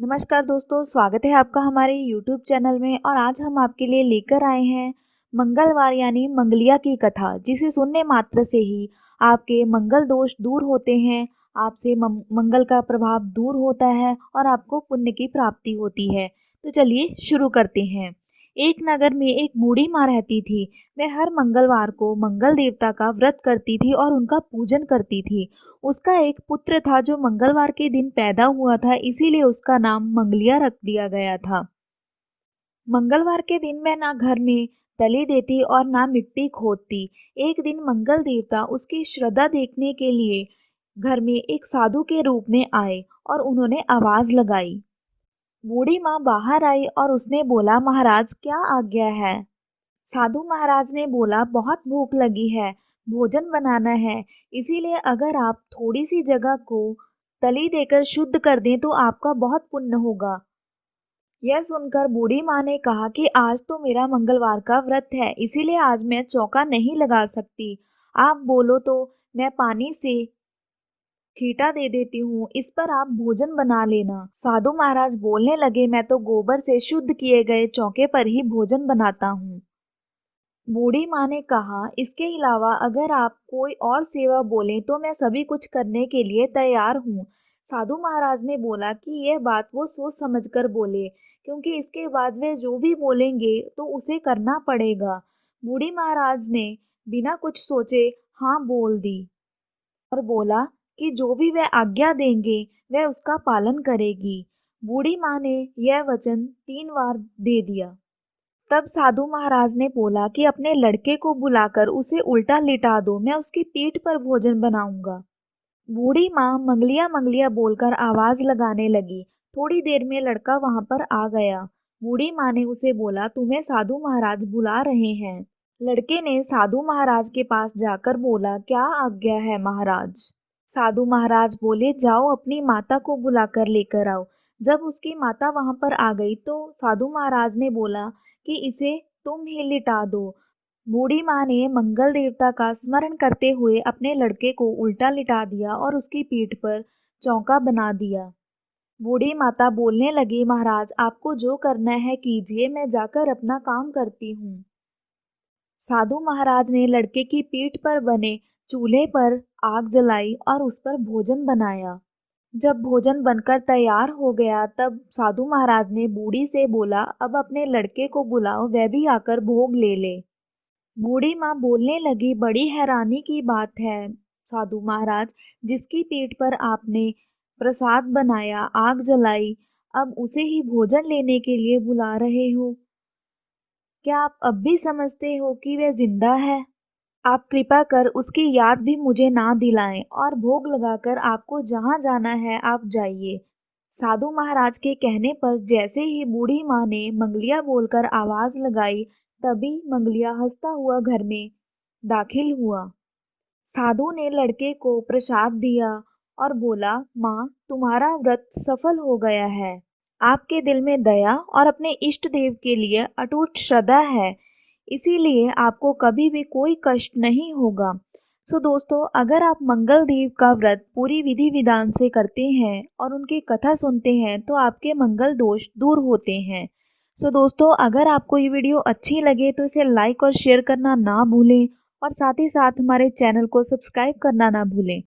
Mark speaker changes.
Speaker 1: नमस्कार दोस्तों, स्वागत है आपका हमारे YouTube चैनल में। और आज हम आपके लिए लेकर आए हैं मंगलवार यानी मंगलिया की कथा, जिसे सुनने मात्र से ही आपके मंगल दोष दूर होते हैं, आपसे मंगल का प्रभाव दूर होता है और आपको पुण्य की प्राप्ति होती है। तो चलिए शुरू करते हैं। एक नगर में एक बूढ़ी माँ रहती थी। वह हर मंगलवार को मंगल देवता का व्रत करती थी और उनका पूजन करती थी। उसका एक पुत्र था जो मंगलवार के दिन पैदा हुआ था, इसीलिए उसका नाम मंगलिया रख दिया गया था। मंगलवार के दिन वह ना घर में तली देती और ना मिट्टी खोदती। एक दिन मंगल देवता उसकी श्रद्धा देखने के लिए घर में एक साधु के रूप में आए और उन्होंने आवाज लगाई। बूढ़ी माँ बाहर आई और उसने बोला, महाराज क्या आज्ञा है। साधु महाराज ने बोला, बहुत भूख लगी है, भोजन बनाना है, इसीलिए अगर आप थोड़ी सी जगह को तली देकर शुद्ध कर दें तो आपका बहुत पुण्य होगा। यह सुनकर बूढ़ी माँ ने कहा कि आज तो मेरा मंगलवार का व्रत है, इसीलिए आज मैं चौका नहीं लगा सकती। आप बोलो तो मैं पानी से छींटा दे देती हूँ, इस पर आप भोजन बना लेना। साधु महाराज बोलने लगे, मैं तो गोबर से शुद्ध किए गए चौके पर ही भोजन बनाता हूँ। बूढ़ी माँ ने कहा, इसके अलावा अगर आप कोई और सेवा बोलें तो मैं सभी कुछ करने के लिए तैयार हूँ। साधु महाराज ने बोला कि यह बात वो सोच समझकर बोले, क्योंकि इसके बाद वे जो भी बोलेंगे तो उसे करना पड़ेगा। बूढ़ी महाराज ने बिना कुछ सोचे हाँ बोल दी और बोला कि जो भी वह आज्ञा देंगे वह उसका पालन करेगी। बूढ़ी माँ ने यह वचन 3 बार दे दिया। तब साधु महाराज ने बोला कि अपने लड़के को बुलाकर उसे उल्टा लिटा दो, मैं उसकी पीठ पर भोजन बनाऊंगा। बूढ़ी माँ मंगलिया मंगलिया बोलकर आवाज लगाने लगी। थोड़ी देर में लड़का वहां पर आ गया। बूढ़ी माँ ने उसे बोला, तुम्हें साधु महाराज बुला रहे हैं। लड़के ने साधु महाराज के पास जाकर बोला, क्या आज्ञा है महाराज। साधु महाराज बोले, जाओ अपनी माता को बुलाकर लेकर आओ। जब उसकी माता वहां पर आ गई तो साधु महाराज ने बोला कि इसे तुम ही लिटा दो। बूढ़ी माँ ने मंगल देवता का स्मरण करते हुए अपने लड़के को उल्टा लिटा दिया और उसकी पीठ पर चौका बना दिया। बूढ़ी माता बोलने लगी, महाराज आपको जो करना है कीजिए, मैं जाकर अपना काम करती हूँ। साधु महाराज ने लड़के की पीठ पर बने चूल्हे पर आग जलाई और उस पर भोजन बनाया। जब भोजन बनकर तैयार हो गया तब साधु महाराज ने बूढ़ी से बोला, अब अपने लड़के को बुलाओ, वह भी आकर भोग ले ले। बूढ़ी माँ बोलने लगी, बड़ी हैरानी की बात है साधु महाराज, जिसकी पीठ पर आपने प्रसाद बनाया, आग जलाई, अब उसे ही भोजन लेने के लिए बुला रहे हो। क्या आप अब भी समझते हो कि वह जिंदा है? आप कृपा कर उसकी याद भी मुझे ना दिलाएं और भोग लगाकर आपको जहां जाना है आप जाइए। साधु महाराज के कहने पर जैसे ही बूढ़ी माँ ने मंगलिया बोलकर आवाज लगाई, तभी मंगलिया हंसता हुआ घर में दाखिल हुआ। साधु ने लड़के को प्रसाद दिया और बोला, माँ तुम्हारा व्रत सफल हो गया है। आपके दिल में दया और अपने इष्ट देव के लिए अटूट श्रद्धा है, इसीलिए आपको कभी भी कोई कष्ट नहीं होगा। सो दोस्तों, अगर आप मंगल देव का व्रत पूरी विधि विधान से करते हैं और उनकी कथा सुनते हैं तो आपके मंगल दोष दूर होते हैं। सो दोस्तों, अगर आपको ये वीडियो अच्छी लगे तो इसे लाइक और शेयर करना ना भूलें और साथ ही साथ हमारे चैनल को सब्सक्राइब करना ना भूलें।